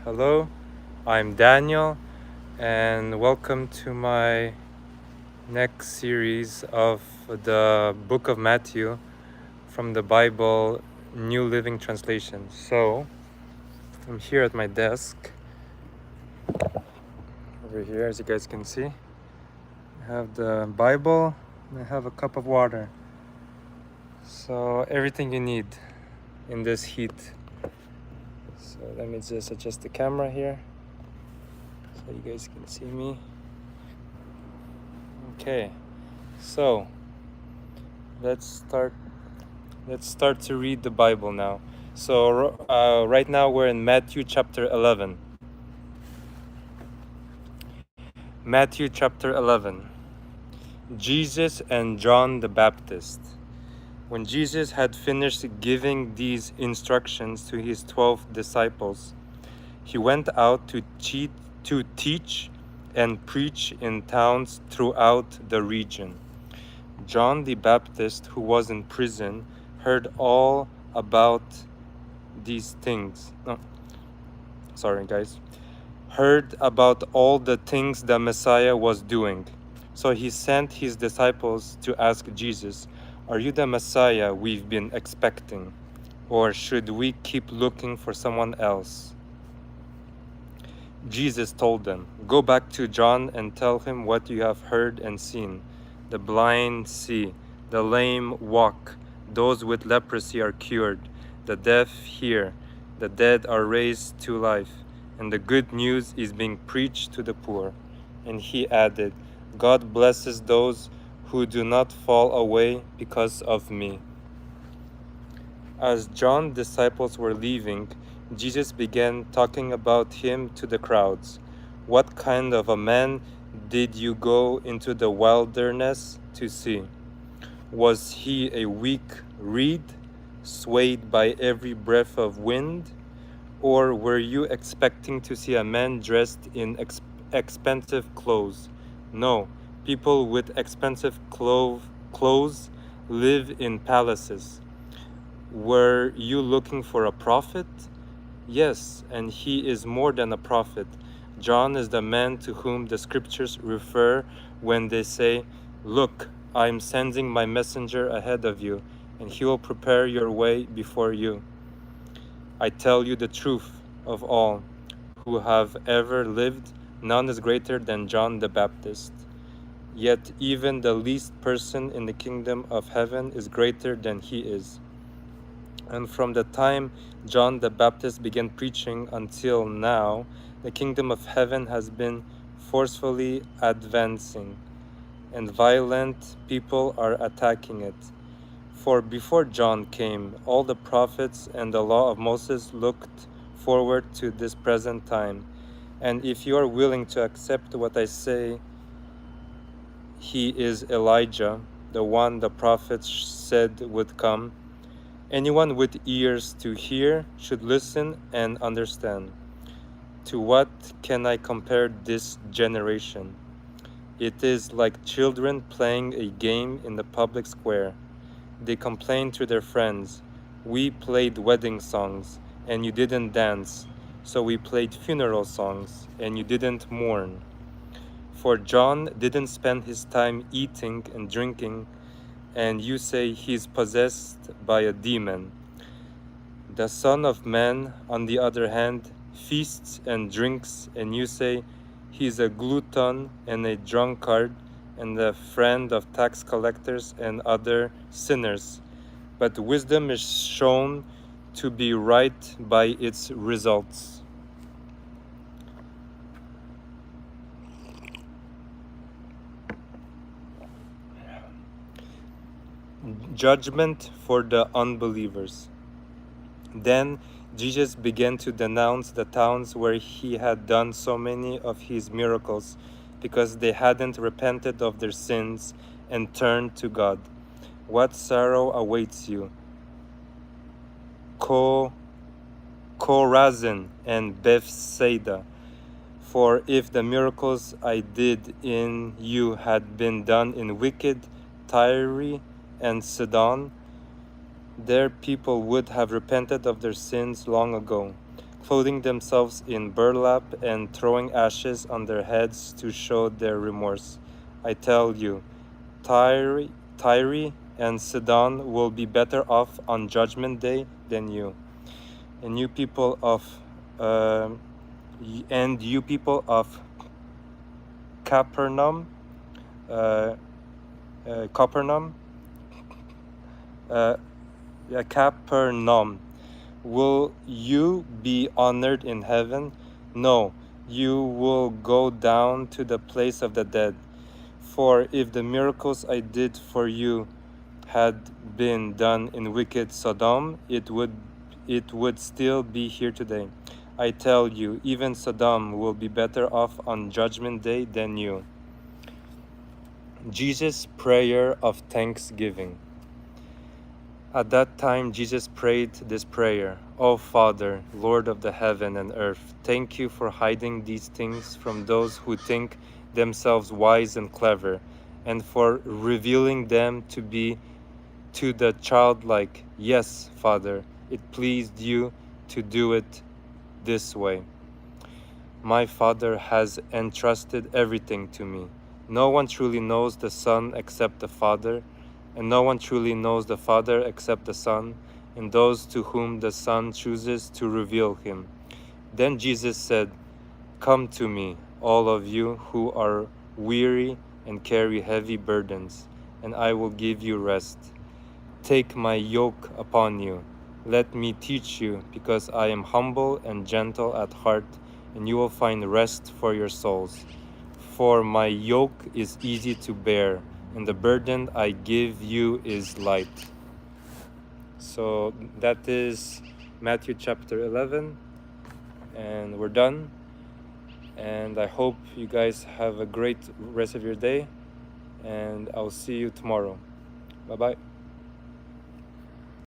Hello, I'm Daniel, and welcome to my next series of the book of Matthew from the Bible New Living Translation. So, I'm here at my desk. Over here, as you guys can see, I have the Bible and I have a cup of water. So, everything you need in this heat. So, let me just adjust the camera here so you guys can see me. Okay, so let's start to read the Bible now. So right now we're in Matthew chapter 11. Matthew chapter 11. Jesus and John the Baptist. When Jesus had finished giving these instructions to his 12 disciples, he went out to teach and preach in towns throughout the region. John the Baptist, who was in prison, heard all about these things. Heard about all the things the Messiah was doing. So he sent his disciples to ask Jesus, "Are you the Messiah we've been expecting? Or should we keep looking for someone else?" Jesus told them, "Go back to John and tell him what you have heard and seen. The blind see, the lame walk, those with leprosy are cured, the deaf hear, the dead are raised to life, and the good news is being preached to the poor." And he added, "God blesses those who do not fall away because of me." As John's disciples were leaving, Jesus began talking about him to the crowds. "What kind of a man did you go into the wilderness to see? Was he a weak reed, swayed by every breath of wind? Or were you expecting to see a man dressed in expensive clothes? No, people with expensive clothes live in palaces. Were you looking for a prophet? Yes, and he is more than a prophet. John is the man to whom the scriptures refer when they say, 'Look, I am sending my messenger ahead of you, and he will prepare your way before you.' I tell you the truth, of all who have ever lived, none is greater than John the Baptist. Yet even the least person in the kingdom of heaven is greater than he is. And from the time John the Baptist began preaching until now, the kingdom of heaven has been forcefully advancing, and violent people are attacking it. For before John came, all the prophets and the law of Moses looked forward to this present time. And if you are willing to accept what I say, he is Elijah, the one the prophets said would come. Anyone with ears to hear should listen and understand. To what can I compare this generation? It is like children playing a game in the public square. They complain to their friends, "We played wedding songs, and you didn't dance. So we played funeral songs, and you didn't mourn." For John didn't spend his time eating and drinking, and you say he's possessed by a demon. The Son of Man, on the other hand, feasts and drinks, and you say he's a glutton and a drunkard and a friend of tax collectors and other sinners. But wisdom is shown to be right by its results. Judgment for the unbelievers. Then Jesus began to denounce the towns where he had done so many of his miracles, because they hadn't repented of their sins and turned to God. "What sorrow awaits you, Chorazin and Bethsaida! For if the miracles I did in you had been done in wicked Tyre and Sidon, their people would have repented of their sins long ago. clothing themselves in burlap and throwing ashes on their heads to show their remorse. I tell you, Tyre and Sidon will be better off on Judgment Day than you. And you people of Capernaum, Capernaum, Capernaum, will you be honored in heaven? No, you will go down to the place of the dead. For if the miracles I did for you had been done in wicked Sodom, it would still be here today. I tell you, even Sodom will be better off on Judgment Day than you. Jesus' prayer of thanksgiving. At that time, Jesus prayed this prayer: O Father, Lord of the heaven and earth, thank you for hiding these things from those who think themselves wise and clever, and for revealing them to the childlike. Yes, Father, it pleased you to do it this way. My Father has entrusted everything to me. No one truly knows the Son except the Father, and no one truly knows the Father except the Son, and those to whom the Son chooses to reveal him. Then Jesus said, Come to me, all of you who are weary and carry heavy burdens, and I will give you rest. Take my yoke upon you. Let me teach you, because I am humble and gentle at heart, and you will find rest for your souls. For my yoke is easy to bear, and the burden I give you is light. So that is Matthew chapter 11, and we're done. And I hope you guys have a great rest of your day, and I'll see you tomorrow. Bye-bye.